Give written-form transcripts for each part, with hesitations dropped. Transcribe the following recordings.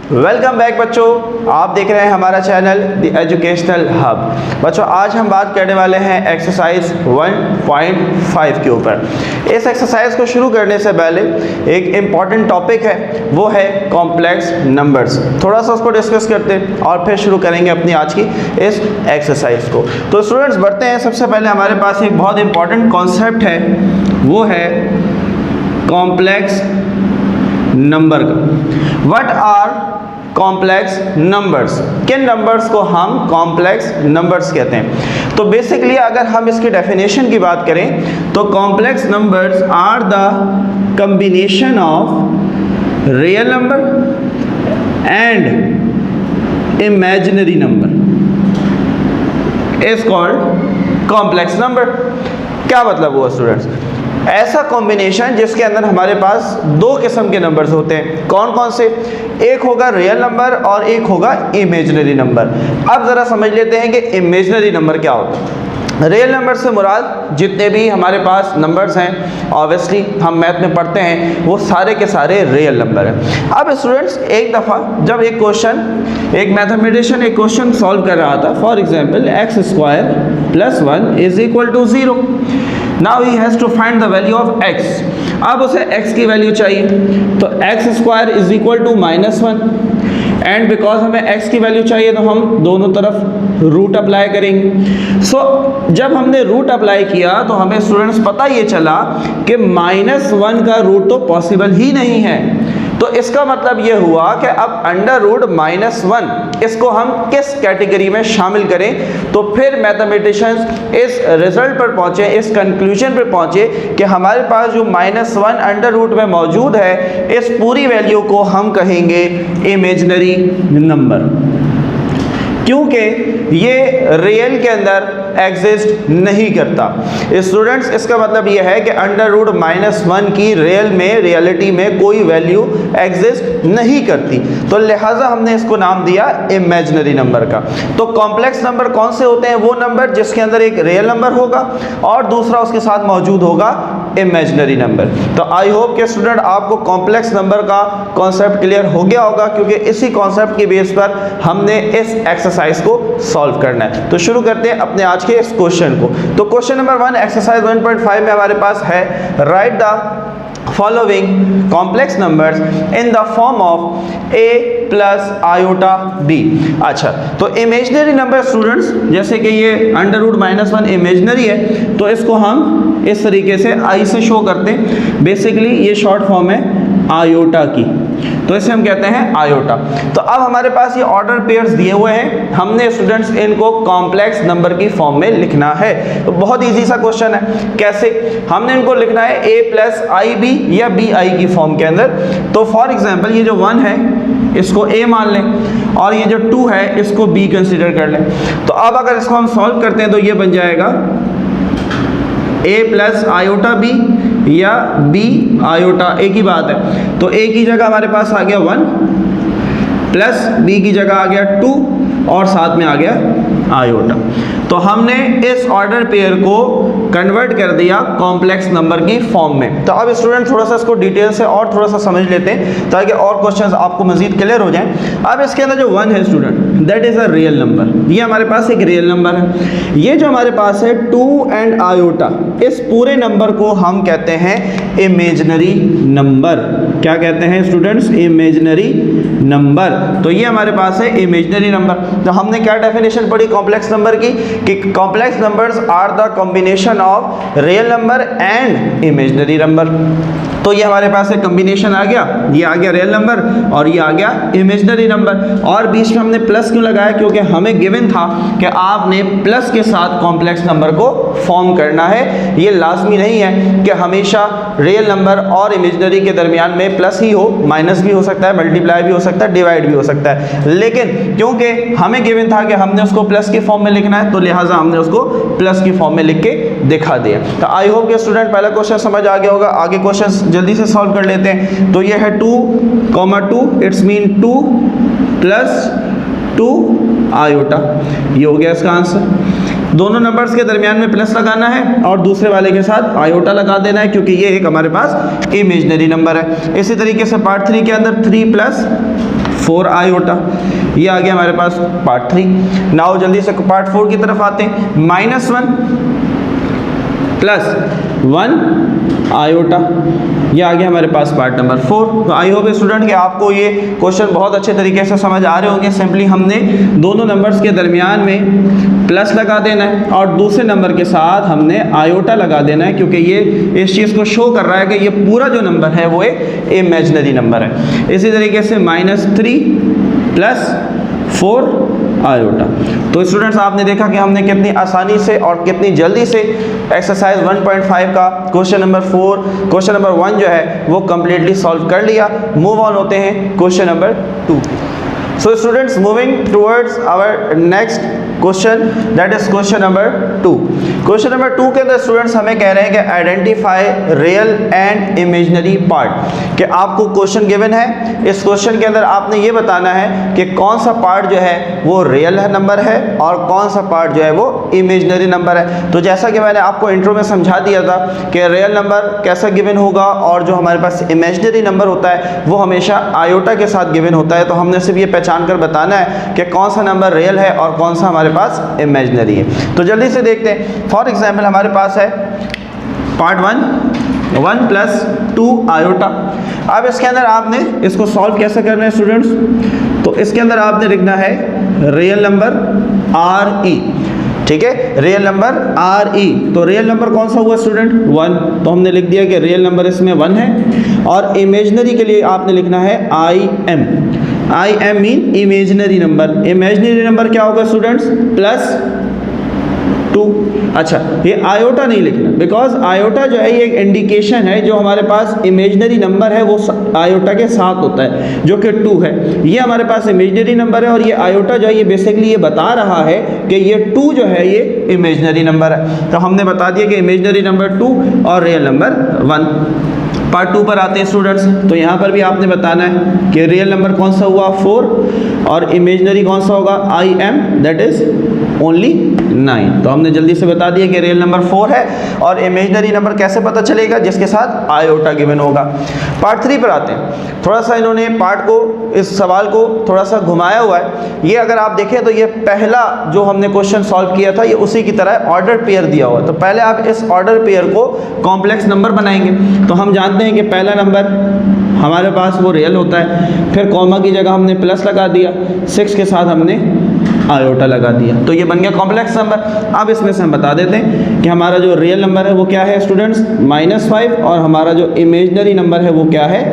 Welcome back बच्चों, आप देख रहे हैं हमारा चैनल द एजुकेशनल हब। बच्चों आज हम बात करने वाले हैं एक्सरसाइज 1.5 के ऊपर। इस एक्सरसाइज को शुरू करने से पहले एक इम्पॉर्टेंट टॉपिक है, वो है कॉम्प्लेक्स नंबर्स। थोड़ा सा उसको डिस्कस करते हैं और फिर शुरू करेंगे अपनी आज की इस एक्सरसाइज को। तो स्टूडेंट्स बढ़ते हैं। सबसे पहले हमारे पास एक बहुत इंपॉर्टेंट कॉन्सेप्ट है, वो है कॉम्प्लेक्स नंबर का। What are complex numbers? किन नंबर्स को हम कॉम्प्लेक्स नंबर्स कहते हैं? तो बेसिकली अगर हम इसकी डेफिनेशन की बात करें तो complex numbers are the combination of real number and imaginary number is called complex number. क्या मतलब हुआ स्टूडेंट्स? ऐसा कॉम्बिनेशन जिसके अंदर हमारे पास दो किस्म के नंबर्स होते हैं। कौन कौन से? एक होगा रियल नंबर और एक होगा इमेजिनरी नंबर। अब ज़रा समझ लेते हैं कि इमेजिनरी नंबर क्या होता है। रियल नंबर से मुराद जितने भी हमारे पास नंबर्स हैं, ऑब्वियसली हम मैथ में पढ़ते हैं, वो सारे के सारे रियल नंबर हैं। अब स्टूडेंट्स एक दफ़ा जब एक मैथमेटिशियन एक क्वेश्चन सॉल्व कर रहा था, for example x² + 1 = 0। Now he has to find the value of x। अब उसे x की वैल्यू चाहिए, तो x² = -1 एंड बिकॉज हमें x की वैल्यू चाहिए तो हम दोनों तरफ रूट अप्लाई करेंगे। सो जब हमने रूट अप्लाई किया तो हमें स्टूडेंट्स पता ये चला कि -1 का रूट तो पॉसिबल ही नहीं है। तो इसका मतलब ये हुआ कि अब √-1 इसको हम किस कैटेगरी में शामिल करें? तो फिर मैथमेटिशियंस इस रिजल्ट पर पहुंचे, इस कंक्लूजन पर पहुंचे कि हमारे पास जो -1 अंडर रूट में मौजूद है, इस पूरी वैल्यू को हम कहेंगे इमेजिनरी नंबर, क्योंकि ये रियल के अंदर एग्जिस्ट नहीं करता। स्टूडेंट्स इसका मतलब ये है कि √-1 की रियलिटी में कोई वैल्यू एग्जिस्ट नहीं करती, तो लिहाजा हमने इसको नाम दिया इमेजिनरी नंबर का। तो कॉम्प्लेक्स नंबर कौन से होते हैं? वो नंबर जिसके अंदर एक रियल नंबर होगा और दूसरा उसके साथ मौजूद होगा इमेजिनरी नंबर। तो आई होप कि स्टूडेंट आपको कॉम्प्लेक्स नंबर का कॉन्सेप्ट क्लियर हो गया होगा, क्योंकि इसी कॉन्सेप्ट की बेस पर हमने इस एक्सरसाइज को सॉल्व करना है। तो शुरू करते हैं अपने आज के इस क्वेश्चन को। तो क्वेश्चन नंबर 1 एक्सरसाइज 1.5 में हमारे पास है, right the following complex numbers in the form of a plus iota b। अच्छा, तो इमेजिनरी नंबर स्टूडेंट्स, जैसे कि ये √-1 इमेजिनरी है, तो इसको हम इस तरीके से i से शो करते हैं। बेसिकली ये शॉर्ट फॉर्म है आयोटा की, तो इसे हम कहते हैं आयोटा। तो अब हमारे पास ये ऑर्डर पेयर्स दिए हुए हैं, हमने स्टूडेंट्स इनको कॉम्प्लेक्स नंबर की फॉर्म में लिखना है। तो बहुत इजी सा क्वेश्चन है। कैसे? हमने इनको लिखना है a + ib या bi की फॉर्म के अंदर। तो फॉर एग्जांपल ये जो 1 है इसको a मान लें और ये जो 2 है इसको b कंसीडर कर लें। तो अब अगर इसको हम सॉल्व करते हैं तो ये बन जाएगा a + iota b या b iota, एक ही बात है। तो a की जगह हमारे पास आ गया 1 प्लस b की जगह आ गया 2 और साथ में आ गया आयोटा। तो हमने इस ऑर्डर पेयर को कन्वर्ट कर दिया कॉम्प्लेक्स नंबर की फॉर्म में। तो अब स्टूडेंट थोड़ा सा इसको डिटेल से और थोड़ा सा समझ लेते हैं ताकि और क्वेश्चंस आपको मजीद क्लियर हो जाएं। अब इसके अंदर जो 1 है student, that is a real number. ये हमारे पास एक रियल नंबर है। ये जो हमारे पास है 2 एंड आयोटा, इस पूरे नंबर को हम कहते हैं इमेजिनरी नंबर। क्या कहते हैं स्टूडेंट्स? Imaginary number. तो ये हमारे पास है इमेजिनरी नंबर। तो हमने क्या डेफिनेशन पढ़ी कॉम्प्लेक्स नंबर की कि complex numbers are the combination of real number and imaginary number. तो ये हमारे पास एक कॉम्बिनेशन आ गया, ये आ गया रियल नंबर और ये आ गया इमेजिनरी नंबर। और बीच में हमने प्लस क्यों लगाया? क्योंकि हमें गिवन था कि आपने प्लस के साथ कॉम्प्लेक्स नंबर को फॉर्म करना है। ये लाजमी नहीं है कि हमेशा रियल नंबर और इमेजिनरी के दरमियान में प्लस ही हो, माइनस भी हो सकता है, मल्टीप्लाई भी हो सकता है, डिवाइड भी हो सकता है। लेकिन क्योंकि हमें गिवन था कि हमने उसको प्लस की फॉर्म में लिखना है, तो लिहाजा हमने उसको प्लस की फॉर्म में लिख के दिखा दिया। तो आई होप के स्टूडेंट पहला क्वेश्चन समझ आ गया होगा। आगे क्वेश्चन जल्दी से सॉल्व कर लेते हैं। तो ये है 2, इट्स मीन 2 + 2 आयोटा, ये हो गया इसका आंसर। दोनों नंबर्स के दरमियान में प्लस लगाना है और दूसरे वाले के साथ आयोटा लगा देना है, क्योंकि ये एक हमारे पास इमेजिनरी नंबर है। इसी तरीके से पार्ट 3 के अंदर 3 + 4 आयोटा, ये आ गया हमारे पास पार्ट 3। नाउ जल्दी से पार्ट 4 की तरफ आते हैं। -1 + 1 आयोटा, ये आ गया हमारे पास पार्ट नंबर 4। तो आई होप स्टूडेंट कि आपको ये क्वेश्चन बहुत अच्छे तरीके से समझ आ रहे होंगे। सिंपली हमने दोनों नंबर्स के दरमियान में प्लस लगा देना है और दूसरे नंबर के साथ हमने आयोटा लगा देना है, क्योंकि ये इस चीज़ को शो कर रहा है कि ये पूरा जो नंबर है वो एक इमेजिनरी नंबर है। इसी तरीके से -3 + 4 आयोटा। तो स्टूडेंट्स आपने देखा कि हमने कितनी आसानी से और कितनी जल्दी से एक्सरसाइज 1.5 का क्वेश्चन नंबर 1 जो है वो कम्प्लीटली सॉल्व कर लिया। मूव ऑन होते हैं question number 2। So students, moving towards our next question, that is question number 2। Question number 2 के अंदर स्टूडेंट्स हमें कह रहे हैं कि identify real and imaginary part. कि आपको क्वेश्चन गिवन है, इस क्वेश्चन के अंदर आपने ये बताना है कि कौन सा पार्ट जो है वो रियल नंबर है और कौन सा पार्ट जो है वो इमेजिनरी नंबर है। तो जैसा कि मैंने आपको इंट्रो में समझा दिया था कि रियल नंबर कैसा गिवन होगा और जो हमारे पास इमेजिनरी नंबर होता है वो हमेशा आयोटा के साथ गिवन होता है। तो हमने सिर्फ ये पहचान कर बताना है कि कौन सा नंबर रियल है और कौन सा हमारे पास इमेजिनरी है। तो जल्दी से देखते हैं। फॉर एग्जाम्पल हमारे पास है पार्ट 1 + 2 आयोटा। अब इसके अंदर आपने इसको सॉल्व कैसे करना है स्टूडेंट्स, तो इसके अंदर आपने लिखना है रियल नंबर RE, ठीक है, रियल नंबर RE। तो रियल नंबर कौन सा हुआ स्टूडेंट? 1। तो हमने लिख दिया कि रियल नंबर इसमें 1 है। और इमेजिनरी के लिए आपने लिखना है IM mean imaginary number. Imaginary number क्या होगा स्टूडेंट्स? +2। अच्छा, ये आयोटा नहीं लिखना, बिकॉज आयोटा जो है ये एक इंडिकेशन है, जो हमारे पास इमेजिनरी नंबर है वो आयोटा के साथ होता है, जो कि 2 है। ये हमारे पास इमेजिनरी नंबर है और ये आयोटा जो है ये बेसिकली ये बता रहा है कि ये 2 जो है ये इमेजिनरी नंबर है। तो हमने बता दिया कि इमेजिनरी नंबर 2 और रियल नंबर 1। पार्ट 2 पर आते हैं स्टूडेंट्स। तो यहाँ पर भी आपने बताना है कि रियल नंबर कौन सा हुआ 4 और इमेजिनरी कौन सा होगा IM, दैट इज ओनली 9। तो हमने जल्दी से बता दिया कि रियल नंबर 4 है और इमेजिनरी नंबर कैसे पता चलेगा? जिसके साथ आयोटा गिवन होगा। पार्ट 3 पर आते हैं। थोड़ा सा इन्होंने पार्ट को, इस सवाल को थोड़ा सा घुमाया हुआ है। ये अगर आप देखें तो ये पहला जो हमने क्वेश्चन सॉल्व किया था ये उसी की तरह ऑर्डर पेयर दिया हुआ है। तो पहले आप इस ऑर्डर पेयर को कॉम्प्लेक्स नंबर बनाएंगे। तो हम जानते हैं कि पहला नंबर हमारे पास वो रियल होता है, फिर कॉमा की जगह हमने प्लस लगा दिया, 6 के साथ हमने आयोटा लगा दिया, तो ये बन गया कॉम्प्लेक्स नंबर। अब इसमें से हम बता देते हैं कि हमारा जो रियल नंबर है वो क्या है स्टूडेंट्स? -5 और हमारा जो इमेजिनरी नंबर है वो क्या है?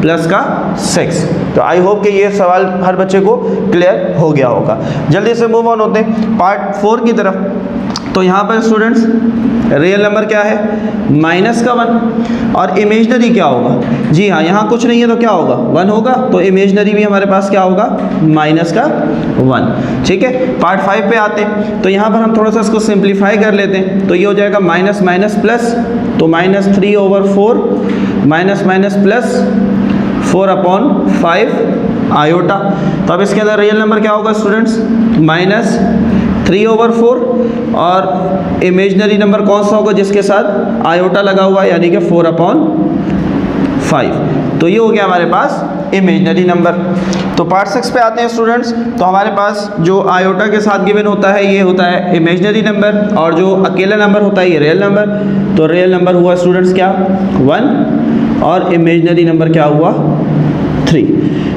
+6। तो आई होप कि ये सवाल हर बच्चे को क्लियर हो गया होगा। जल्दी से मूव ऑन होते हैं पार्ट 4 की तरफ। तो यहाँ पर स्टूडेंट्स रियल नंबर क्या है? -1 और इमेजिनरी क्या होगा? जी हाँ, यहाँ कुछ नहीं है तो क्या होगा? 1 होगा। तो इमेजिनरी भी हमारे पास क्या होगा? -1। ठीक है, पार्ट 5 पे आते हैं। तो यहाँ पर हम थोड़ा सा इसको सिंप्लीफाई कर लेते हैं। तो ये हो जाएगा माइनस माइनस प्लस, तो -3/4 -+4/5 आयोटा। तो अब इसके अंदर रियल नंबर क्या होगा स्टूडेंट्स? -3/4 और इमेजिनरी नंबर कौन सा होगा जिसके साथ आयोटा लगा हुआ है, यानी कि 4/5। तो ये हो गया हमारे पास इमेजिनरी नंबर। तो पार्ट 6 पे आते हैं स्टूडेंट्स। तो हमारे पास जो आयोटा के साथ गिवन होता है ये होता है इमेजिनरी नंबर, और जो अकेला नंबर होता है ये रियल नंबर। तो रियल नंबर हुआ स्टूडेंट्स क्या? 1 और इमेजिनरी नंबर क्या हुआ? 3।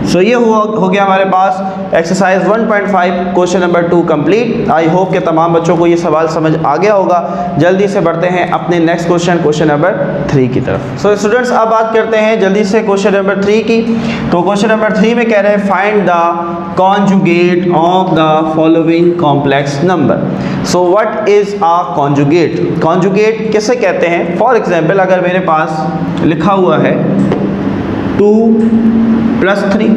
सो ये हो गया हमारे पास exercise 1.5 question number 2 complete. I hope कि तमाम बच्चों को ये सवाल समझ आ गया होगा। जल्दी से बढ़ते हैं अपने नेक्स्ट क्वेश्चन नंबर 3 की तरफ। सो स्टूडेंट्स अब बात करते हैं जल्दी से क्वेश्चन नंबर 3 की। तो क्वेश्चन नंबर 3 में कह रहे हैं find the conjugate of the following complex number. So what is a conjugate? Conjugate किसे कहते हैं? फॉर एग्जाम्पल अगर मेरे पास लिखा हुआ है 2 + 3,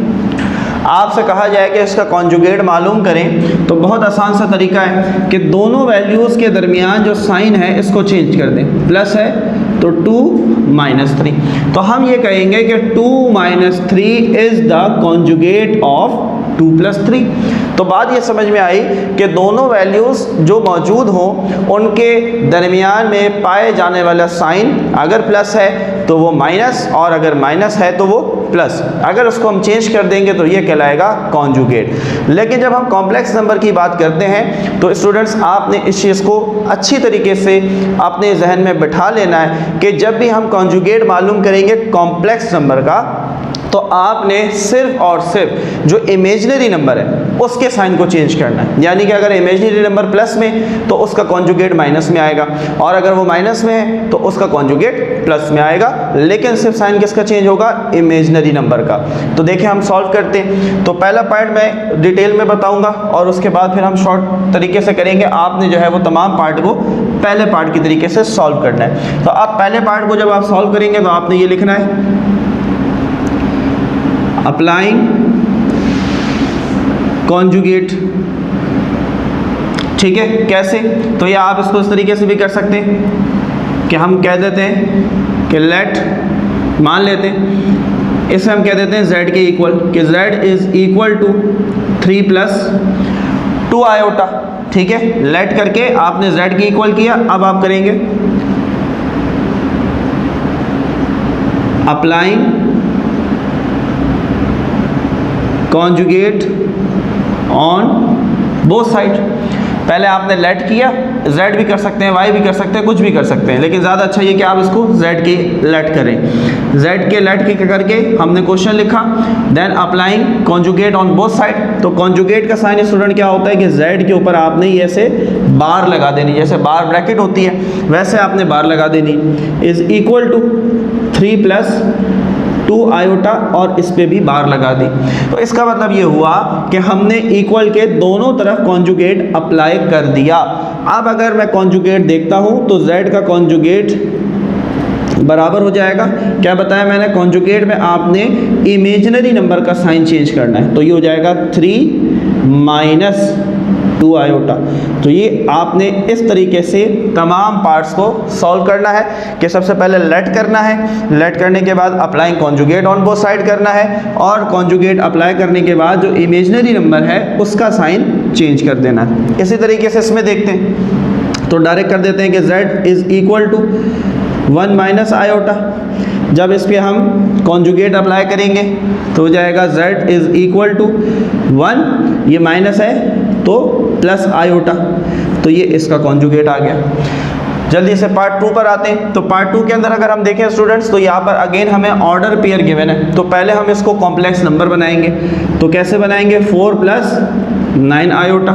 आपसे कहा जाए कि इसका कॉन्जुगेट मालूम करें, तो बहुत आसान सा तरीका है कि दोनों वैल्यूज़ के दरमियान जो साइन है इसको चेंज कर दें। प्लस है तो 2 - 3, तो हम ये कहेंगे कि 2 - 3 इज़ द कॉन्जुगेट ऑफ 2 + 3। तो बात ये समझ में आई कि दोनों वैल्यूज़ जो मौजूद हों उनके दरमियान में पाए जाने वाला साइन अगर प्लस है तो वो माइनस, और अगर माइनस है तो वो प्लस। अगर उसको हम चेंज कर देंगे तो ये कहलाएगा कॉन्जुगेट। लेकिन जब हम कॉम्प्लेक्स नंबर की बात करते हैं तो स्टूडेंट्स आपने इस चीज़ को अच्छी तरीके से अपने जहन में बिठा लेना है कि जब भी हम कॉन्जुगेट मालूम करेंगे कॉम्प्लेक्स नंबर का, तो आपने सिर्फ और सिर्फ जो इमेजिनरी नंबर है उसके साइन को चेंज करना है। यानी कि अगर इमेजिनरी नंबर प्लस में तो उसका कॉन्जुगेट माइनस में आएगा, और अगर वो माइनस में है तो उसका कॉन्जुगेट प्लस में आएगा, लेकिन सिर्फ साइन किसका चेंज होगा? इमेजिनरी नंबर का। तो देखिए हम सॉल्व करते हैं। तो पहला पार्ट मैं डिटेल में बताऊंगा और उसके बाद फिर हम शॉर्ट तरीके से करेंगे। आपने जो है वो तमाम पार्ट को पहले पार्ट की तरीके से सॉल्व करना है। तो आप पहले पार्ट को जब आप सॉल्व करेंगे तो आपने ये लिखना है, अप्लाइंग कॉन्जुगेट। ठीक है, कैसे? तो ये आप इसको इस तरीके से भी कर सकते हैं कि हम कह देते हैं कि लेट, मान लेते हैं इसमें हम कह देते हैं z के इक्वल, कि z is equal to 3 + 2 iota. ठीक है, लेट करके आपने z के इक्वल किया। अब आप करेंगे applying conjugate on both side. पहले आपने लेट किया, z भी कर सकते हैं, y भी कर सकते हैं, कुछ भी कर सकते हैं, लेकिन ज़्यादा अच्छा ये कि आप इसको z के लेट करें। z के लेट के करके हमने क्वेश्चन लिखा, then applying conjugate on both side. तो कॉन्जुगेट का साइन स्टूडेंट क्या होता है कि z के ऊपर आपने ऐसे बार लगा देनी, जैसे बार ब्रैकेट होती है वैसे आपने बार लगा देनी, इज इक्वल टू 3 + 2 आयोटा, और इस पे भी बार लगा दी। तो इसका मतलब ये हुआ कि हमने इक्वल के दोनों तरफ कॉन्जुगेट अप्लाई कर दिया। अब अगर मैं कॉन्जुगेट देखता हूँ तो z का कॉन्जुगेट बराबर हो जाएगा, क्या बताया मैंने? कॉन्जुगेट में आपने इमेजिनरी नंबर का साइन चेंज करना है, तो ये हो जाएगा 3 - 2 आयोटा। तो ये आपने इस तरीके से तमाम पार्ट्स को सॉल्व करना है कि सबसे पहले लेट करना है, लेट करने के बाद applying conjugate on both side करना है, और कॉन्जुगेट अप्लाई करने के बाद जो इमेजिनरी नंबर है उसका साइन चेंज कर देना है। इसी तरीके से इसमें देखते हैं, तो डायरेक्ट कर देते हैं कि z is equal to 1 - iota. जब इस पर हम कॉन्जुगेट अप्लाई करेंगे तो हो जाएगा z इज इक्वल टू 1, ये माइनस है तो प्लस आयोटा, तो ये इसका कॉन्जुगेट आ गया। जल्दी से पार्ट 2 पर आते हैं। तो पार्ट 2 के अंदर अगर हम देखें स्टूडेंट्स, तो यहाँ पर अगेन हमें ऑर्डर पेयर गिवन है। तो पहले हम इसको कॉम्प्लेक्स नंबर बनाएंगे। तो कैसे बनाएंगे? 4 + 9 आयोटा।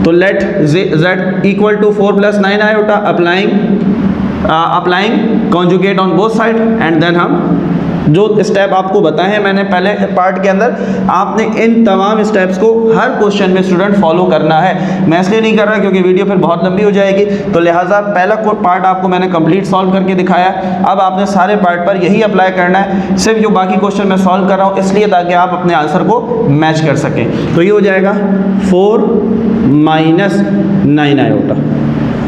तो let z equal to 4 + 9 iota, applying conjugate on both side, and then हम जो स्टेप आपको बताए हैं मैंने पहले पार्ट के अंदर, आपने इन तमाम स्टेप्स को हर क्वेश्चन में स्टूडेंट फॉलो करना है। मैं इसलिए नहीं कर रहा क्योंकि वीडियो फिर बहुत लंबी हो जाएगी, तो लिहाजा पहला पार्ट आपको मैंने कंप्लीट सॉल्व करके दिखाया। अब आपने सारे पार्ट पर यही अप्लाई करना है, सिर्फ जो बाकी क्वेश्चन मैं सॉल्व कर रहा हूँ इसलिए ताकि आप अपने आंसर को मैच कर सकें। तो ये हो जाएगा 4 - 9 आयोटा,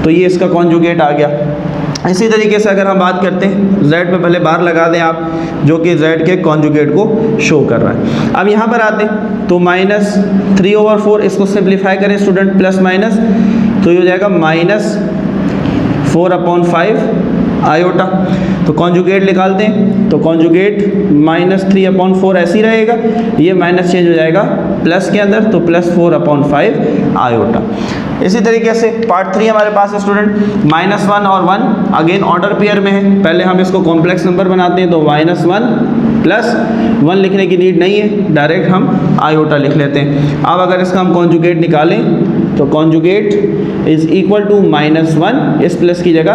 तो ये इसका कॉन्जुगेट आ गया। इसी तरीके से अगर हम बात करते हैं, z पे पहले बार लगा दें आप, जो कि z के कॉन्जुगेट को शो कर रहा है। अब यहाँ पर आते हैं तो -3/4, इसको सिंप्लीफाई करें स्टूडेंट, प्लस माइनस, तो ये हो जाएगा -4/5 आयोटा। तो कॉन्जुगेट निकालते हैं, तो कॉन्जुगेट -3/4 ऐसे ही रहेगा, ये माइनस चेंज हो जाएगा प्लस के अंदर, तो +4/5 आयोटा। इसी तरीके से पार्ट 3 हमारे पास है स्टूडेंट, -1 और 1 अगेन ऑर्डर पेयर में है। पहले हम इसको कॉम्प्लेक्स नंबर बनाते हैं, तो -1 + 1 लिखने की नीड नहीं है, डायरेक्ट हम आयोटा लिख लेते हैं। अब अगर इसका हम कॉन्जुगेट निकालें तो कॉन्जुगेट इज इक्वल टू -1, इस प्लस की जगह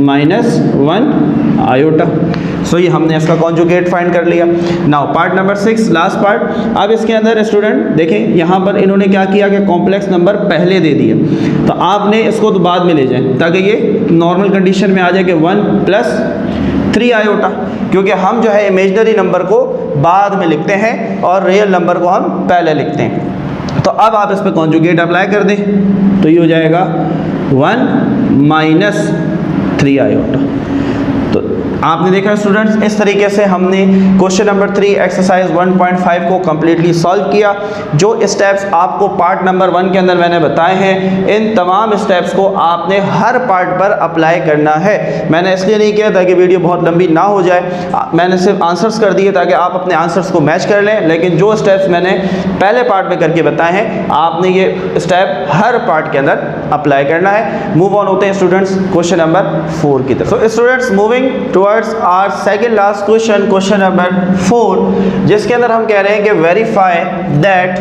-1 आयोटा। सो ये हमने इसका कॉन्जुगेट फाइंड कर लिया। Now part number 6, last part. अब इसके अंदर स्टूडेंट देखें, यहाँ पर इन्होंने क्या किया कि कॉम्प्लेक्स नंबर पहले दे दिए, तो आपने इसको तो बाद में ले जाएं ताकि ये नॉर्मल कंडीशन में आ जाए कि 1 + 3 आयोटा, क्योंकि हम जो है इमेजिनरी नंबर को बाद में लिखते हैं और रियल नंबर को हम पहले लिखते हैं। तो अब आप इस पर कॉन्जुगेट अप्लाई कर दें, तो ये हो जाएगा 1 - 3 आयोटा। तो आपने देखा स्टूडेंट्स, इस तरीके से हमने क्वेश्चन नंबर 3 एक्सरसाइज 1.5 को कम्प्लीटली सॉल्व किया। जो स्टेप्स आपको पार्ट नंबर 1 के अंदर मैंने बताए हैं, इन तमाम स्टेप्स को आपने हर पार्ट पर अप्लाई करना है। मैंने इसलिए नहीं किया ताकि वीडियो बहुत लंबी ना हो जाए, मैंने सिर्फ आंसर्स कर दिए ताकि आप अपने आंसर्स को मैच कर लें, लेकिन जो स्टेप्स मैंने पहले पार्ट में करके बताए हैं, आपने ये स्टेप हर पार्ट के अंदर अप्लाई करना है। मूव ऑन होते हैं स्टूडेंट्स क्वेश्चन नंबर 4 की तरफ। So students, moving towards our second last question, question number 4, जिसके अंदर हम कह रहे हैं कि verify that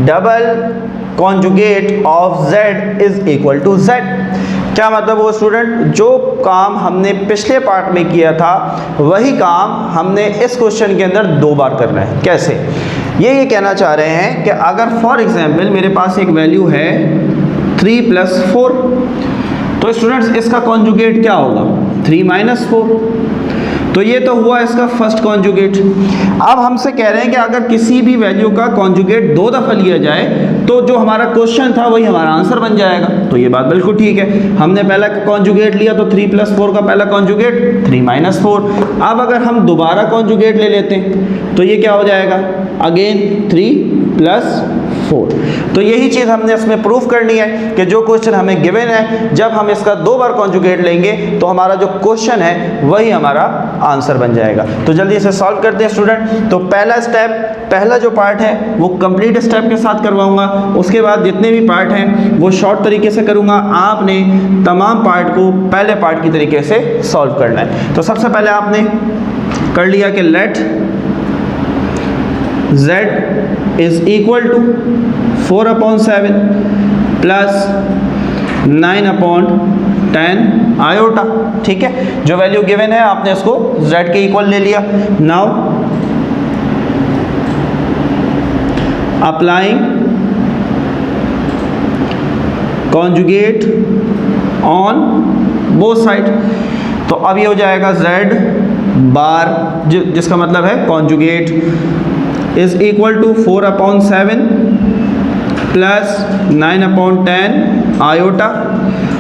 double conjugate of z is equal to z। क्या मतलब वो स्टूडेंट, जो काम हमने पिछले पार्ट में किया था वही काम हमने इस क्वेश्चन के अंदर 2 बार करना है। कैसे? ये कहना चाह रहे हैं कि अगर फॉर एग्जांपल मेरे पास एक वैल्यू है 3 + 4, तो स्टूडेंट्स इसका कॉन्जुगेट क्या होगा? 3 - 4। तो ये तो हुआ इसका फर्स्ट कॉन्जुगेट। अब हमसे कह रहे हैं कि अगर किसी भी वैल्यू का कॉन्जुगेट 2 दफ़ा लिया जाए तो जो हमारा क्वेश्चन था वही हमारा आंसर बन जाएगा। तो ये बात बिल्कुल ठीक है। हमने पहला कॉन्जुगेट लिया तो 3 + 4 का पहला कॉन्जुगेट 3 - 4। अब अगर हम दोबारा कॉन्जुगेट ले लेते हैं तो ये क्या हो जाएगा? अगेन 3 + 4। तो यही चीज़ हमने इसमें प्रूफ करनी है कि जो क्वेश्चन हमें गिवन है, जब हम इसका 2 बार कॉन्जुगेट लेंगे तो हमारा जो क्वेश्चन है वही हमारा आंसर बन जाएगा। तो जल्दी से सॉल्व करते हैं स्टूडेंट। तो पहला स्टेप, पहला जो पार्ट है वो कंप्लीट स्टेप के साथ करवाऊंगा, उसके बाद जितने भी पार्ट हैं वो शॉर्ट तरीके से करूंगा। आपने तमाम पार्ट को पहले पार्ट की तरीके से सॉल्व करना है। तो सबसे पहले आपने कर लिया कि let z is equal to 4/7 plus 9/10 iota. ठीक है, जो वैल्यू गिवन है आपने इसको z के इक्वल ले लिया। Now applying conjugate on both side. तो अब ये हो जाएगा z बार, जिसका मतलब है conjugate is equal to 4/7 plus 9/10 iota,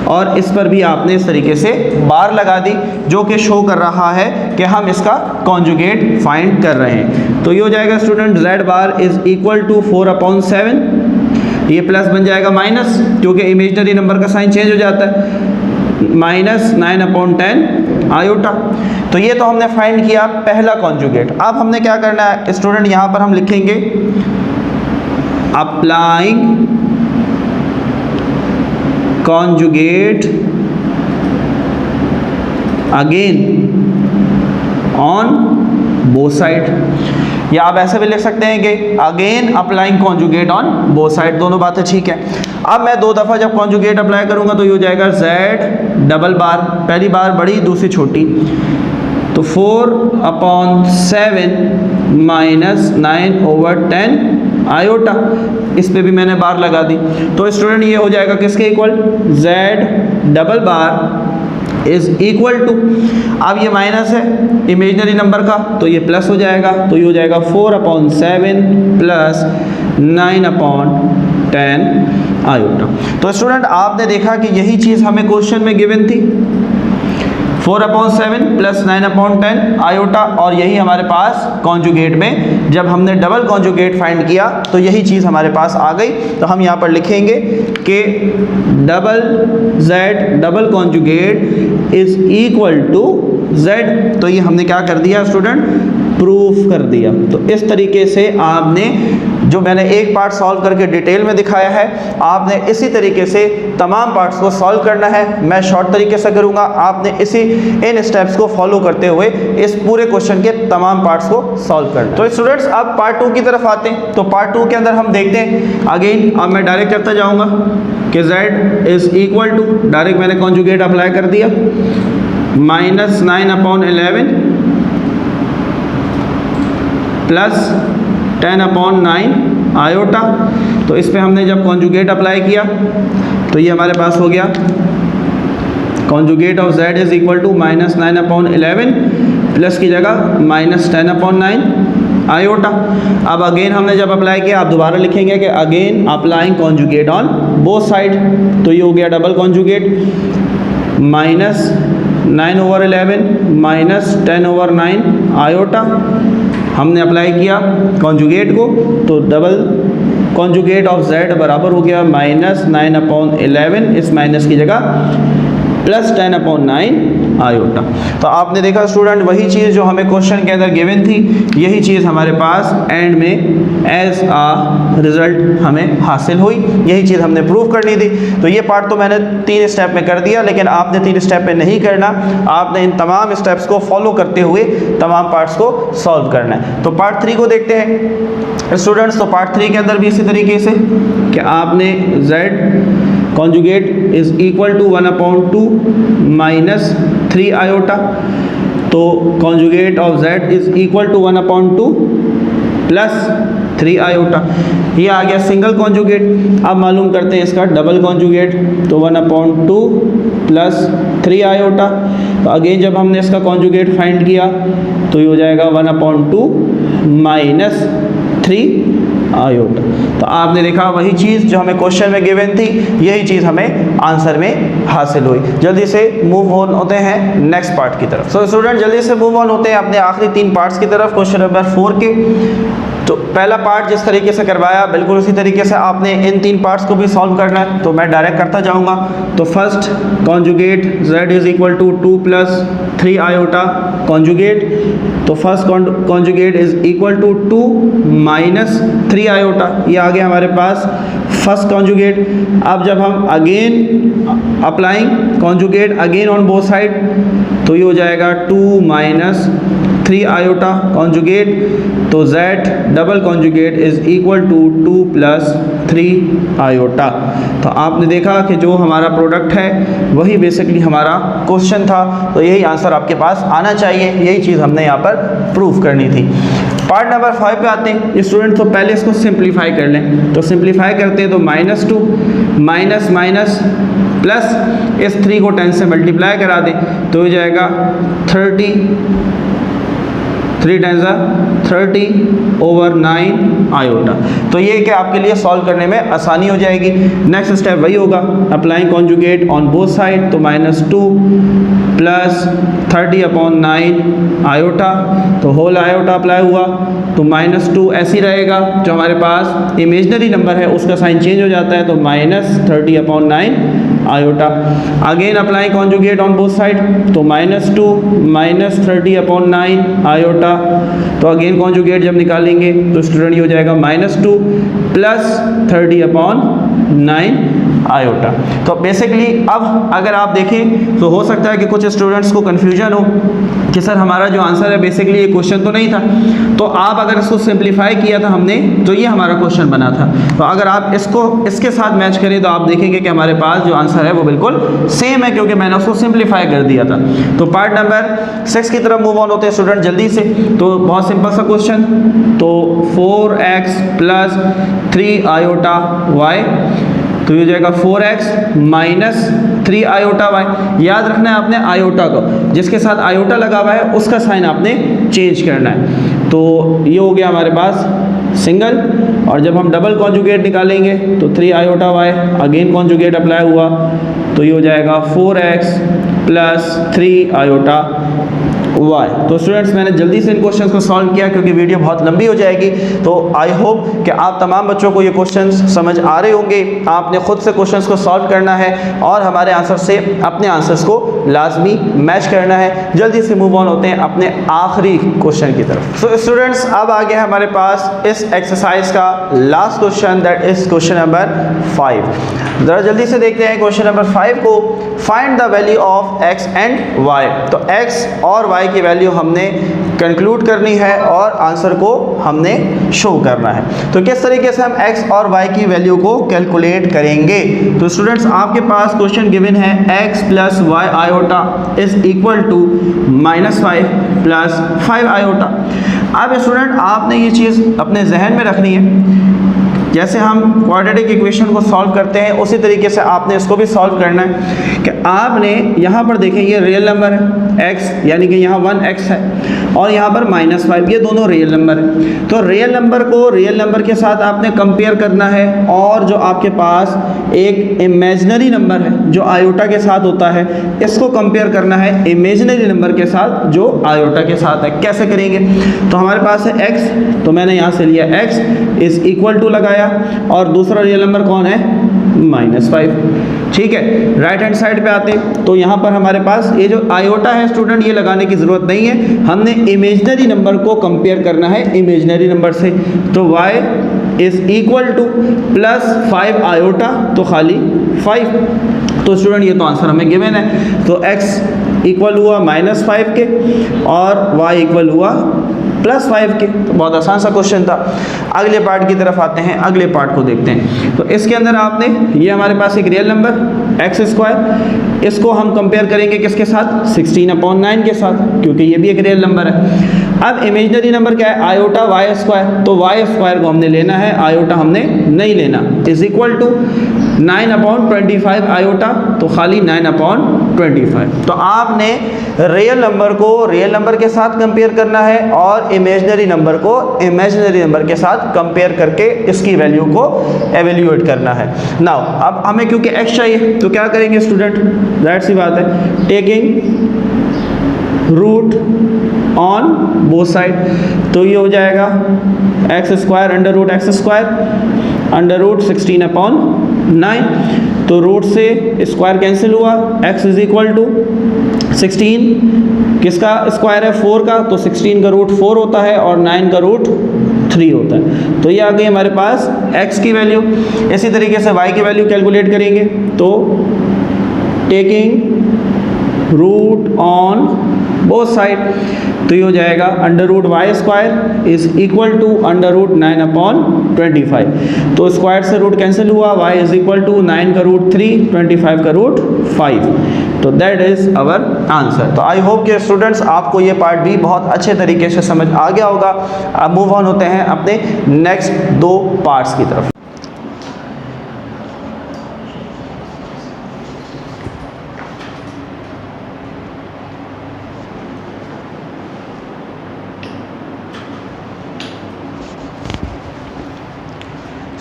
और इस पर भी आपने इस तरीके से बार लगा दी, जो कि शो कर रहा है कि हम इसका कॉन्जुगेट फाइंड कर रहे हैं। तो ये हो जाएगा student z bar is equal to 4/7, ये प्लस बन जाएगा माइनस, क्योंकि इमेजिनरी नंबर का साइन चेंज हो जाता है, माइनस 9/10 आयोटा। तो ये तो हमने फाइंड किया पहला कॉन्जुगेट। अब हमने क्या करना है स्टूडेंट, यहाँ पर हम लिखेंगे applying conjugate again on both side, या आप ऐसे भी लिख सकते हैं कि again applying conjugate on both side. दोनों बातें ठीक है। अब मैं 2 दफ़ा जब कॉन्जुगेट अप्लाई करूंगा तो ये हो जाएगा z डबल बार, पहली बार बड़ी दूसरी छोटी, तो 4/7 माइनस 9/10 आयोटा, इस पे भी मैंने बार लगा दी। तो स्टूडेंट ये हो जाएगा किसके equal? z double bar is equal to, अब ये माइनस है इमेजिनरी नंबर का तो ये प्लस हो जाएगा, तो ये हो जाएगा 4/7 प्लस 9/10 आयोटा। तो स्टूडेंट आपने देखा कि यही चीज़ हमें क्वेश्चन में गिवन थी, 4/7 प्लस 9/10 आयोटा, और यही हमारे पास कॉन्जुगेट में जब हमने डबल कॉन्जुगेट फाइंड किया तो यही चीज़ हमारे पास आ गई। तो हम यहाँ पर लिखेंगे कि double z double conjugate is equal to z। तो ये हमने क्या कर दिया स्टूडेंट? प्रूफ कर दिया। तो इस तरीके से आपने, जो मैंने एक पार्ट सॉल्व करके डिटेल में दिखाया है, आपने इसी तरीके से तमाम पार्ट्स को सॉल्व करना है। मैं शॉर्ट तरीके से करूंगा, आपने इन स्टेप्स को फॉलो करते हुए इस पूरे क्वेश्चन के तमाम पार्ट्स को सॉल्व करना। तो स्टूडेंट्स अब पार्ट 2 की तरफ आते हैं। तो पार्ट 2 के अंदर हम देखते हैं, अगेन अब मैं डायरेक्ट करता जाऊंगा कि z is equal to, direct मैंने कॉन्जुगेट अप्लाई कर दिया, माइनस 9/11 प्लस 10/9 आयोटा। तो इस पे हमने जब कॉन्जुगेट अप्लाई किया तो ये हमारे पास हो गया conjugate of z is equal to minus 9/11 plus की जगह माइनस 10/9 आयोटा। अब अगेन हमने जब अप्लाई किया, आप दोबारा लिखेंगे कि again applying conjugate on both side. तो ये हो गया double conjugate, minus 9/11 minus 10/9 iota. हमने अप्लाई किया कॉन्जुगेट को, तो डबल कॉन्जुगेट ऑफ z बराबर हो गया माइनस 9/11, इस माइनस की जगह प्लस 10/9 आयोटा। तो आपने देखा स्टूडेंट, वही चीज़ जो हमें क्वेश्चन के अंदर गिवन थी, यही चीज़ हमारे पास एंड में एज आ रिजल्ट हमें हासिल हुई, यही चीज़ हमने प्रूव करनी थी। तो ये पार्ट तो मैंने 3 स्टेप में कर दिया, लेकिन आपने 3 स्टेप में नहीं करना, आपने इन तमाम स्टेप्स को फॉलो करते हुए तमाम पार्ट्स को सॉल्व करना है। तो पार्ट 3 को देखते हैं स्टूडेंट्स। तो पार्ट 3 के अंदर भी इसी तरीके से कि आपने z conjugate is equal to 1/2 minus 3 iota, तो conjugate of z is equal to 1/2 plus 3 iota. ये आ गया सिंगल कॉन्जुगेट। अब मालूम करते हैं इसका डबल कॉन्जुगेट, तो 1/2 प्लस 3 आयोटा। तो अगेन जब हमने इसका कॉन्जुगेट फाइंड किया तो ये हो जाएगा 1/2 माइनस 3 आयोटा। तो आपने देखा वही चीज़ जो हमें क्वेश्चन में गिवन थी, यही चीज़ हमें आंसर में हासिल हुई। जल्दी से मूव ऑन होते हैं नेक्स्ट पार्ट की तरफ। सो स्टूडेंट, जल्दी से मूव ऑन होते हैं अपने आखिरी 3 पार्ट्स की तरफ, क्वेश्चन नंबर 4 के। तो पहला पार्ट जिस तरीके से करवाया, बिल्कुल उसी तरीके से आपने इन 3 पार्ट्स को भी सॉल्व करना है। तो मैं डायरेक्ट करता जाऊंगा। तो first conjugate z is equal to 2 plus 3 iota conjugate, तो first conjugate is equal to 2 minus 3 iota. ये आ गया हमारे पास फर्स्ट कॉन्जुगेट। अब जब हम again applying conjugate again on both side, तो ये हो जाएगा 2 माइनस 3 आयोटा कॉन्जुगेट, तो z double conjugate is equal to 2 plus 3 iota. तो आपने देखा कि जो हमारा प्रोडक्ट है वही बेसिकली हमारा क्वेश्चन था, तो यही आंसर आपके पास आना चाहिए, यही चीज़ हमने यहाँ पर प्रूव करनी थी। पार्ट नंबर 5 पे आते हैं स्टूडेंट। तो पहले इसको सिंप्लीफाई कर लें। तो सिंप्लीफाई करते हैं तो -2 माइनस माइनस प्लस इस 3 को 10 से मल्टीप्लाई करा दें, तो हो जाएगा 30, 3 × 30/9 आयोटा। तो ये कि आपके लिए सॉल्व करने में आसानी हो जाएगी। नेक्स्ट स्टेप वही होगा, applying conjugate on both side, तो -2 प्लस 30/9 आयोटा, तो होल आयोटा अप्लाई हुआ, तो -2 ऐसे ही रहेगा, जो हमारे पास इमेजनरी नंबर है उसका साइन चेंज हो जाता है, तो -30/9 iota. Again applying conjugate on both side, तो -2 माइनस 30/9 आयोटा, तो अगेन कॉन्जुगेट जब निकालेंगे तो स्टूडेंट ये हो जाएगा -2 प्लस 30/9 आयोटा। तो बेसिकली अब अगर आप देखें तो हो सकता है कि कुछ स्टूडेंट्स को कन्फ्यूजन हो कि सर हमारा जो आंसर है बेसिकली ये क्वेश्चन तो नहीं था। तो आप अगर इसको सिंप्लीफाई किया था हमने, तो ये हमारा क्वेश्चन बना था। तो अगर आप इसको इसके साथ मैच करें तो आप देखेंगे कि हमारे पास जो आंसर है वो बिल्कुल सेम है, क्योंकि मैंने उसको सिंप्लीफाई कर दिया था। तो पार्ट नंबर 6 की तरफ मूव ऑन होते हैं स्टूडेंट जल्दी से। तो बहुत सिंपल सा क्वेश्चन, तो 4x प्लस 3 आयोटा y, तो ये हो जाएगा 4x माइनस 3 आयोटा y। याद रखना है आपने आयोटा को, जिसके साथ आयोटा लगा हुआ है उसका साइन आपने चेंज करना है। तो ये हो गया हमारे पास सिंगल, और जब हम डबल कॉन्जुगेट निकालेंगे तो 3 iota y, again conjugate apply हुआ, तो ये हो जाएगा 4x प्लस 3 आयोटा y। तो स्टूडेंट्स मैंने जल्दी से इन क्वेश्चंस को सॉल्व किया क्योंकि वीडियो बहुत लंबी हो जाएगी। तो आई होप कि आप तमाम बच्चों को ये क्वेश्चंस समझ आ रहे होंगे। आपने खुद से क्वेश्चंस को सॉल्व करना है और हमारे आंसर से अपने आंसर्स को लाजमी मैच करना है। जल्दी से मूव ऑन होते हैं अपने आखिरी क्वेश्चन की तरफ। सो स्टूडेंट्स अब आ गया हमारे पास इस एक्सरसाइज का last question, that is question number 5। ज़रा जल्दी से देखते हैं क्वेश्चन नंबर 5 को। Find the value of x and y। तो x और y की वैल्यू हमने कंक्लूड करनी है और आंसर को हमने शो करना है। तो किस तरीके से हम x और y की वैल्यू को कैलकुलेट करेंगे? तो स्टूडेंट्स आपके पास क्वेश्चन गिवन है x plus y iota is equal to -5 plus 5 iota. अब स्टूडेंट आपने ये चीज़ अपने जहन में रखनी है जैसे हम क्वाड्रेटिक इक्वेशन को सॉल्व करते हैं उसी तरीके से आपने इसको भी सॉल्व करना है कि आपने यहाँ पर देखें ये रियल नंबर है x, यानी कि यहाँ 1x है और यहाँ पर -5, ये दोनों रियल नंबर है। तो रियल नंबर को रियल नंबर के साथ आपने कंपेयर करना है और जो आपके पास एक इमेजिनरी नंबर है जो आयोटा के साथ होता है इसको कंपेयर करना है इमेजिनरी नंबर के साथ जो आयोटा के साथ है। कैसे करेंगे? तो हमारे पास है x, तो मैंने यहाँ से लिया x इज इक्वल टू लगाया और दूसरा रियल नंबर कौन है? -5। ठीक है, राइट हैंड साइड पे आते हैं तो यहाँ पर हमारे पास ये जो आयोटा है स्टूडेंट, ये लगाने की ज़रूरत नहीं है, हमने इमेजिनरी नंबर को कंपेयर करना है इमेजिनरी नंबर से। तो y is equal to +5 iota, तो खाली 5। तो स्टूडेंट ये तो आंसर हमें गिवन है। तो x इक्वल हुआ -5 के और y इक्वल हुआ +5 के। तो बहुत आसान सा क्वेश्चन था। अगले पार्ट की तरफ आते हैं, अगले पार्ट को देखते हैं। तो इसके अंदर आपने ये हमारे पास एक रियल नंबर x², इसको हम कंपेयर करेंगे किसके साथ? 16/9 के साथ, क्योंकि ये भी एक रियल नंबर है। अब इमेजिनरी नंबर क्या है? आयोटा y², तो y² को हमने लेना है, आयोटा हमने नहीं लेना। इज इक्वल टू 9/25 आयोटा, तो खाली 9/25। तो आपने रियल नंबर को रियल नंबर के साथ कंपेयर करना है और इमेजिनरी नंबर को इमेजिनरी नंबर के साथ कंपेयर करके इसकी वैल्यू को एवेल्यूएट करना है। नाउ अब हमें क्योंकि x चाहिए तो क्या करेंगे स्टूडेंट? दैट सी बात है, taking root on both side. तो ये हो जाएगा x² अंडर रूट 16/9। तो रूट से स्क्वायर कैंसिल हुआ, x इज इक्वल टू 16 किसका स्क्वायर है? 4 का, तो 16 का रूट 4 होता है और 9 का रूट 3 होता है। तो ये आ गई हमारे पास x की वैल्यू। इसी तरीके से y की वैल्यू कैलकुलेट करेंगे तो taking root on both side, तो ये हो जाएगा under root y² is equal to under root 9/25। तो स्क्वायर से रूट कैंसिल हुआ, y इज इक्वल टू 9 का रूट 3, 25 का रूट 5। तो दैट इज आवर आंसर। तो आई होप कि स्टूडेंट्स आपको ये पार्ट भी बहुत अच्छे तरीके से समझ आ गया होगा। अब मूव ऑन होते हैं अपने नेक्स्ट 2 पार्ट्स की तरफ।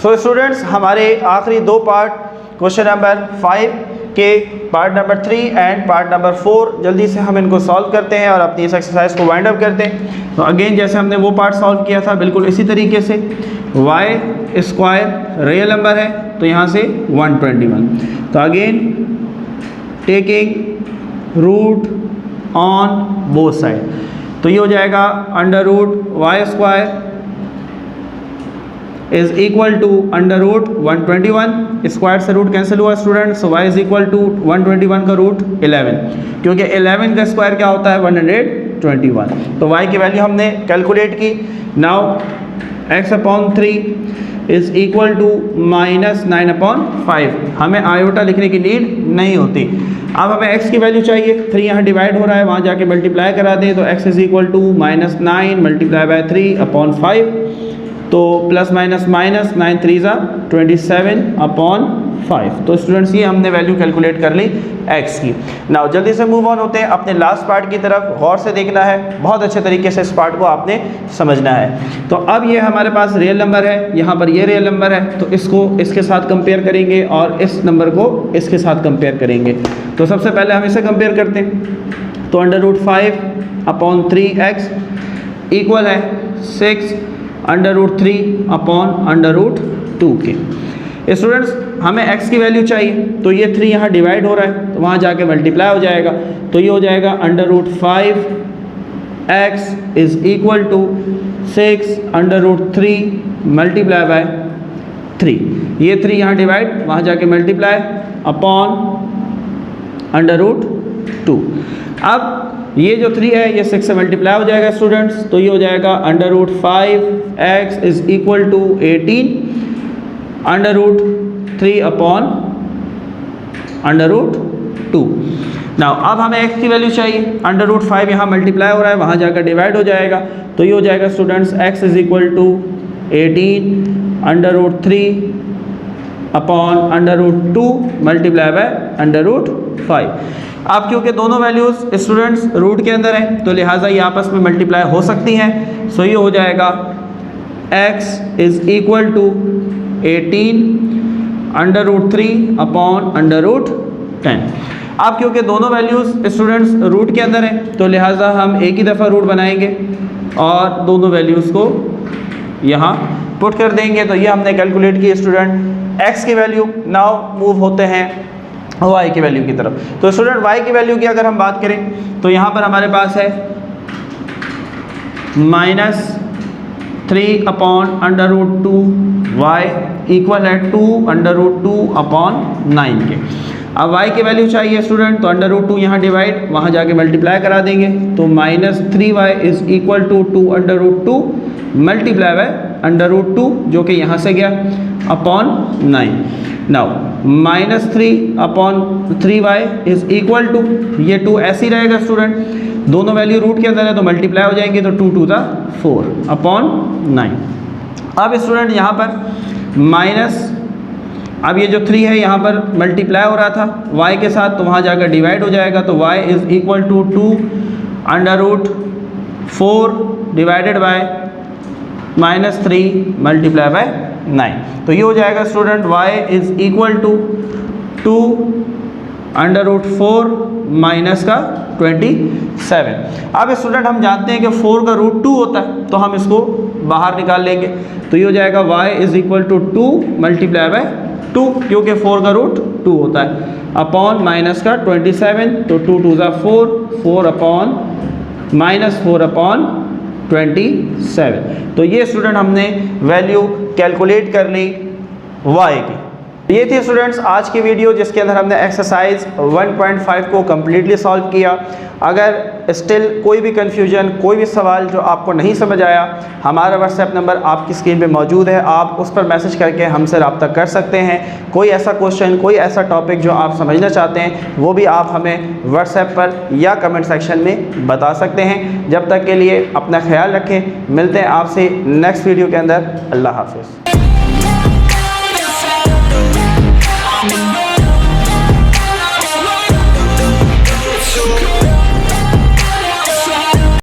सो स्टूडेंट्स हमारे आखिरी 2 पार्ट क्वेश्चन नंबर 5 के part number 3 and part number 4 जल्दी से हम इनको सॉल्व करते हैं और अपनी इस एक्सरसाइज को वाइंड अप करते हैं। तो अगेन जैसे हमने वो पार्ट सॉल्व किया था बिल्कुल इसी तरीके से, y² रियल नंबर है तो यहाँ से 121। तो again taking root on both side, तो ये हो जाएगा under root y² is equal to under root 121। Square से रूट कैंसिल हुआ student, so y is equal to 121 का रूट 11, क्योंकि 11 का स्क्वायर क्या होता है? 121। तो y की वैल्यू हमने कैलकुलेट की। Now x/3 is equal to -9/5। हमें आयोटा लिखने की नीड नहीं होती। अब हमें x की वैल्यू चाहिए, 3 यहाँ डिवाइड हो रहा है, वहाँ जाके मल्टीप्लाई करा दें तो x is equal to -9 multiply by 3/5। तो प्लस माइनस 9 3 27/5। तो स्टूडेंट्स ये हमने वैल्यू कैलकुलेट कर ली x की। नाउ जल्दी से मूव ऑन होते हैं अपने लास्ट पार्ट की तरफ। गौर से देखना है, बहुत अच्छे तरीके से इस पार्ट को आपने समझना है। तो अब ये हमारे पास रियल नंबर है, यहाँ पर ये रियल नंबर है, तो इसको इसके साथ कंपेयर करेंगे और इस नंबर को इसके साथ कंपेयर करेंगे। तो सबसे पहले हम इसे कंपेयर करते हैं। तो √5/3x इक्वल है 6 √3/√2 के। स्टूडेंट्स हमें x की वैल्यू चाहिए, तो ये 3 यहाँ डिवाइड हो रहा है तो वहाँ जाके मल्टीप्लाई हो जाएगा। तो ये हो जाएगा √5x is equal to 6 √3 multiply by 3। ये 3 यहाँ डिवाइड, वहाँ जाके मल्टीप्लाई अपॉन √2। अब ये जो 3 है ये 6 से मल्टीप्लाई हो जाएगा स्टूडेंट्स, तो ये हो जाएगा √5x is equal to 18 √3/√2। Now अब हमें x की वैल्यू चाहिए, √5 यहाँ मल्टीप्लाई हो रहा है, वहाँ जाकर डिवाइड हो जाएगा। तो ये हो जाएगा students x is equal to 18 √3 upon √2 multiply by √5। अब क्योंकि दोनों वैल्यूज़ स्टूडेंट्स रूट के अंदर हैं तो लिहाजा ये आपस में मल्टीप्लाई हो सकती हैं। सो ये हो जाएगा x is equal to 18 √3 upon √10। अब क्योंकि दोनों वैल्यूज़ स्टूडेंट्स रूट के अंदर हैं तो लिहाजा हम एक ही दफ़ा रूट बनाएंगे और दोनों वैल्यूज़ को यहाँ पुट कर देंगे। तो ये हमने कैलकुलेट की स्टूडेंट x की वैल्यू। नाउ मूव होते हैं y की वैल्यू की तरफ। तो स्टूडेंट y की वैल्यू की अगर हम बात करें तो यहाँ पर हमारे पास है -3 अपॉन √2 y इक्वल है 2 √2 अपॉन 9 के। अब y की वैल्यू चाहिए स्टूडेंट तो √2 यहाँ डिवाइड वहाँ जाके मल्टीप्लाई करा देंगे तो -3y is equal to 2 √2 multiply by √2 जो कि यहाँ से गया upon 9। Now -3 upon 3y is equal to ये 2 ऐसे ही रहेगा स्टूडेंट, दोनों वैल्यू रूट के अंदर है तो मल्टीप्लाई हो जाएंगे तो 2 2 4 अपॉन 9। अब स्टूडेंट यहाँ पर माइनस, अब ये जो 3 है यहाँ पर मल्टीप्लाई हो रहा था y के साथ तो वहाँ जाकर डिवाइड हो जाएगा तो y is equal to 2 √4 divided by -3 multiply by 9। तो ये हो जाएगा student y is equal to 2 √4 minus का 27। अब स्टूडेंट हम जानते हैं कि 4 का √2 होता है तो हम इसको बाहर निकाल लेंगे तो ये हो जाएगा y is equal to 2 multiply by 2 क्योंकि 4 का √2 होता है अपॉन माइनस का 27 तो 2 2 4 4 अपॉन -4 अपॉन 27। तो ये स्टूडेंट हमने वैल्यू कैलकुलेट कर ली y की। ये थी स्टूडेंट्स आज की वीडियो जिसके अंदर हमने एक्सरसाइज 1.5 को कम्प्लीटली सॉल्व किया। अगर स्टिल कोई भी कन्फ्यूजन, कोई भी सवाल जो आपको नहीं समझ आया, हमारा व्हाट्सएप नंबर आपकी स्क्रीन पे मौजूद है, आप उस पर मैसेज करके हमसे रब्ता कर सकते हैं। कोई ऐसा क्वेश्चन, कोई ऐसा टॉपिक जो आप समझना चाहते हैं वो भी आप हमें व्हाट्सएप पर या कमेंट सेक्शन में बता सकते हैं। जब तक के लिए अपना ख्याल रखें, मिलते हैं आपसे नेक्स्ट वीडियो के अंदर। अल्लाह हाफिज़।